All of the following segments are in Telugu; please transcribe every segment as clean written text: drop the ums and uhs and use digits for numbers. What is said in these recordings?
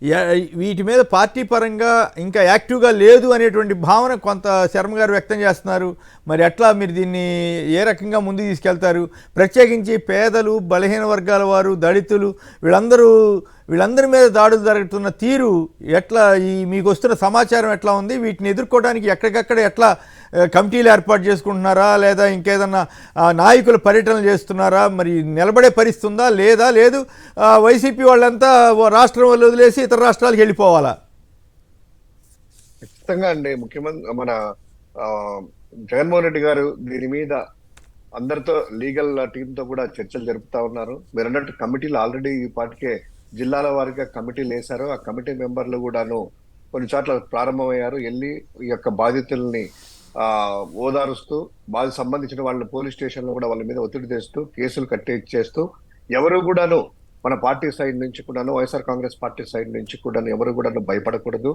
యా వీటి మీద పార్టీ పరంగా ఇంకా యాక్టివ్‌గా లేదు అనేటువంటి భావన కొంత శర్మ గారు వ్యక్తం చేస్తున్నారు. మరి ఎట్లా మీరు దీన్ని ఏ రకంగా ముందుకు తీసుకెళ్తారు? ప్రత్యేకించి పేదలు, బలహీన వర్గాల వారు, దళితులు వీళ్ళందరి మీద దాడులు జరుగుతున్న తీరు ఎట్లా మీకొస్తున్న సమాచారం ఎట్లా ఉంది? వీటిని ఎదుర్కోవడానికి ఎక్కడికక్కడ ఎట్లా కమిటీలు ఏర్పాటు చేసుకుంటున్నారా? లేదా ఇంకేదన్నా నాయకులు పర్యటనలు చేస్తున్నారా? మరి నిలబడే పరిస్థితి ఉందా? లేదు వైసీపీ వాళ్ళంతా రాష్ట్రం వదిలేసి ఇతర రాష్ట్రాలకు వెళ్ళిపోవాలా? ఖచ్చితంగా అండి. ముఖ్యమంత్రి మన జగన్మోహన్ రెడ్డి గారు దీని మీద అందరితో లీగల్ టీమ్ తో కూడా చర్చలు జరుపుతా ఉన్నారు. మీరు అన్నట్టు కమిటీలు ఆల్రెడీ ఈ పాటికే జిల్లాల వారిగా కమిటీలు వేశారు. ఆ కమిటీ మెంబర్లు కూడాను కొన్ని చోట్ల ప్రారంభమయ్యారు. వెళ్ళి ఈ యొక్క బాధితుల్ని ఓదారుస్తూ సంబంధించిన వాళ్ళని పోలీస్ స్టేషన్ లో కూడా వాళ్ళ మీద ఒత్తిడి తెస్తూ కేసులు కట్టించేస్తూ ఎవరు కూడాను మన పార్టీ సైడ్ నుంచి కూడాను వైఎస్ఆర్ కాంగ్రెస్ పార్టీ సైడ్ నుంచి కూడా ఎవరు కూడా భయపడకూడదు.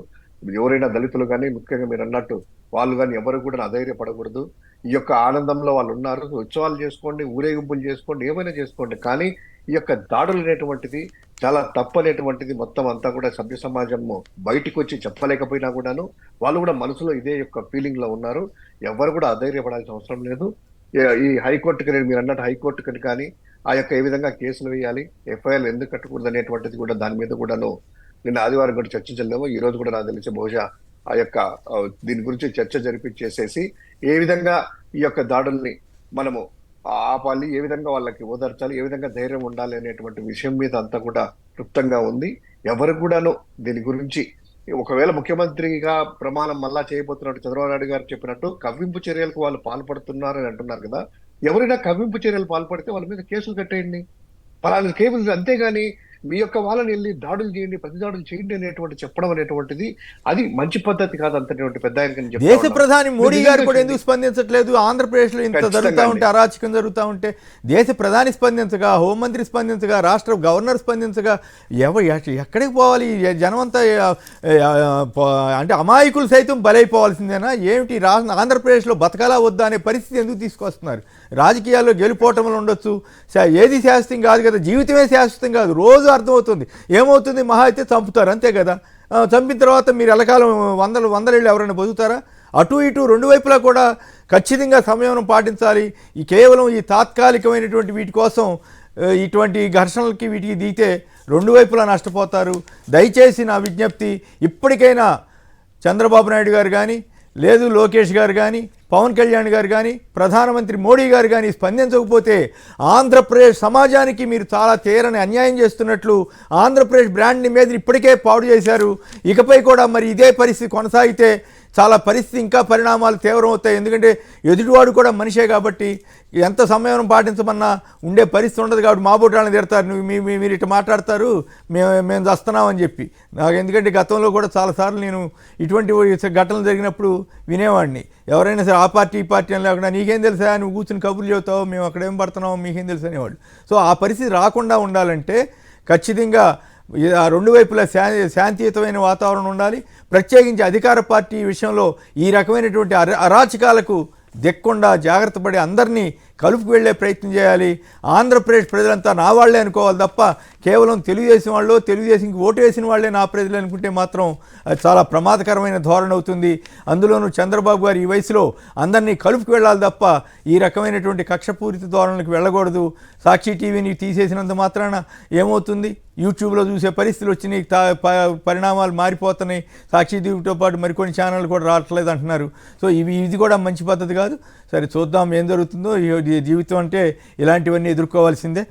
ఎవరైనా దళితులు కానీ ముఖ్యంగా మీరు అన్నట్టు వాళ్ళు కానీ ఎవరు కూడా అధైర్యపడకూడదు. ఈ యొక్క ఆనందంలో వాళ్ళు ఉన్నారు. ఉత్సవాలు చేసుకోండి, ఊరేగింపులు చేసుకోండి, ఏమైనా చేసుకోండి. కానీ ఈ యొక్క దాడులు అనేటువంటిది చాలా తప్పు అనేటువంటిది మొత్తం అంతా కూడా సభ్య సమాజం బయటకు వచ్చి చెప్పలేకపోయినా కూడాను వాళ్ళు కూడా మనసులో ఇదే యొక్క ఫీలింగ్ లో ఉన్నారు. ఎవరు కూడా అధైర్యపడాల్సిన అవసరం లేదు. ఈ హైకోర్టుకి మీరు అన్నట్టు హైకోర్టుకి కానీ ఆ యొక్క ఏ విధంగా కేసులు వేయాలి, ఎఫ్ఐఆర్లు ఎందుకు కట్టకూడదు అనేటువంటిది కూడా దాని మీద కూడాను నిన్న ఆదివారం కూడా చర్చించలేము. ఈ రోజు కూడా నాకు తెలిసి బహుశా ఆ యొక్క దీని గురించి చర్చ జరిపించేసేసి ఏ విధంగా ఈ యొక్క దాడుల్ని మనము ఆపాలి, ఏ విధంగా వాళ్ళకి ఓదార్చాలి, ఏ విధంగా ధైర్యం ఉండాలి అనేటువంటి విషయం మీద అంతా కూడా క్లుప్తంగా ఉంది. ఎవరు కూడాను దీని గురించి ఒకవేళ ముఖ్యమంత్రిగా ప్రమాణం మళ్ళా చేయబోతున్నట్టు చంద్రబాబు నాయుడు గారు చెప్పినట్టు కవ్వింపు చర్యలకు వాళ్ళు పాల్పడుతున్నారు అని అంటున్నారు కదా. ఎవరైనా కవ్వింపు చర్యలు పాల్పడితే వాళ్ళ మీద కేసులు కట్టేయండి, పలానా కేసులు. అంతేగాని మీ యొక్క వాళ్ళని వెళ్ళి దాడులు చేయండి, ప్రతి దాడులు చేయండి అనేటువంటి చెప్పడం అనేటువంటిది అది మంచి పద్ధతి కాదు. అంతటువంటి పెద్ద దేశ ప్రధాని మోడీ గారు కూడా ఎందుకు స్పందించట్లేదు? ఆంధ్రప్రదేశ్ లో ఇంత జరుగుతూ ఉంటే, అరాచకం జరుగుతూ ఉంటే దేశ ప్రధాని స్పందించగా, హోంమంత్రి స్పందించగా, రాష్ట్ర గవర్నర్ స్పందించగా ఎక్కడికి పోవాలి? జనమంతా అంటే అమాయకులు సైతం బలైపోవాల్సిందేనా ఏమిటి? ఆంధ్రప్రదేశ్లో బతకాలా వద్దా అనే పరిస్థితి ఎందుకు తీసుకొస్తున్నారు? రాజకీయాల్లో గెలుపోవటంలో ఉండొచ్చు, ఏది శాశ్వతం కాదు కదా, జీవితమే శాశ్వతం కాదు. రోజు అర్థమవుతుంది ఏమవుతుంది, మహా అయితే చంపుతారు అంతే కదా. చంపిన తర్వాత మీరు ఎలకాలం వందలేళ్ళు ఎవరైనా బతుకుతారా? అటు ఇటు రెండు వైపులా కూడా ఖచ్చితంగా సంయమనం పాటించాలి. కేవలం ఈ తాత్కాలికమైనటువంటి వీటి కోసం ఇటువంటి ఘర్షణలకి వీటికి దిగితే రెండు వైపులా నష్టపోతారు. దయచేసి నా విజ్ఞప్తి, ఇప్పటికైనా చంద్రబాబు నాయుడు గారు కానీ, లేదు లోకేష్ గారు కానీ, పవన్ కళ్యాణ్ గారు కానీ, ప్రధానమంత్రి మోడీ గారు కానీ స్పందించకపోతే ఆంధ్రప్రదేశ్ సమాజానికి మీరు చాలా తీరని అన్యాయం చేస్తున్నట్లు. ఆంధ్రప్రదేశ్ బ్రాండ్ని మీద ఇప్పటికే పాడు చేశారు. ఇకపై కూడా మరి ఇదే పరిస్థితి కొనసాగితే చాలా పరిస్థితి ఇంకా పరిణామాలు తీవ్రమవుతాయి. ఎందుకంటే ఎదుటివాడు కూడా మనిషే కాబట్టి ఎంత సమయం పాటించమన్నా ఉండే పరిస్థితి ఉండదు. కాబట్టి మా బొట్టాలను తిడతారు, మీరు ఇట్లా మాట్లాడతారు, మేము వస్తున్నామని చెప్పి. నాకు ఎందుకంటే గతంలో కూడా చాలాసార్లు నేను ఇటువంటి ఘటనలు జరిగినప్పుడు వినేవాడిని. ఎవరైనా సరే ఆ పార్టీ ఈ పార్టీ అని లేకుండా నీకేం తెలుసా, నువ్వు కూర్చుని కబుర్లు చెబుతావు, మేము అక్కడ ఏం పడుతున్నావు, మీకేం తెలుసు అనేవాళ్ళు. సో ఆ పరిస్థితి రాకుండా ఉండాలంటే ఖచ్చితంగా ఆ రెండు వైపులా శాంతియుతమైన వాతావరణం ఉండాలి. ప్రత్యేకించి అధికార పార్టీ విషయంలో ఈ రకమైనటువంటి అరాచకాలకు దిక్కుండా జాగ్రత్త పడి అందరినీ కలుపుకు వెళ్లే ప్రయత్నం చేయాలి. ఆంధ్రప్రదేశ్ ప్రజలంతా నా వాళ్లే అనుకోవాలి తప్ప కేవలం తెలుగుదేశం వాళ్ళు, తెలుగుదేశంకి ఓటు వేసిన వాళ్లే నా ప్రజలు అనుకుంటే మాత్రం చాలా ప్రమాదకరమైన ధోరణి అవుతుంది. అందులోనూ చంద్రబాబు గారు ఈ వయసులో అందరినీ కలుపుకు వెళ్ళాలి తప్ప ఈ రకమైనటువంటి కక్షపూరిత ధోరణులకు వెళ్ళకూడదు. సాక్షి టీవీని తీసేసినంత మాత్రాన ఏమవుతుంది? యూట్యూబ్లో చూసే పరిస్థితులు వచ్చినాయి, పరిణామాలు మారిపోతున్నాయి. సాక్షి టీవీతో పాటు మరికొన్ని ఛానళ్ళు కూడా రావట్లేదు అంటున్నారు. సో ఇది కూడా మంచి పద్ధతి కాదు. సరే చూద్దాం ఏం జరుగుతుందో. జీవితం అంటే ఇలాంటివన్నీ ఎదుర్కోవాల్సిందే.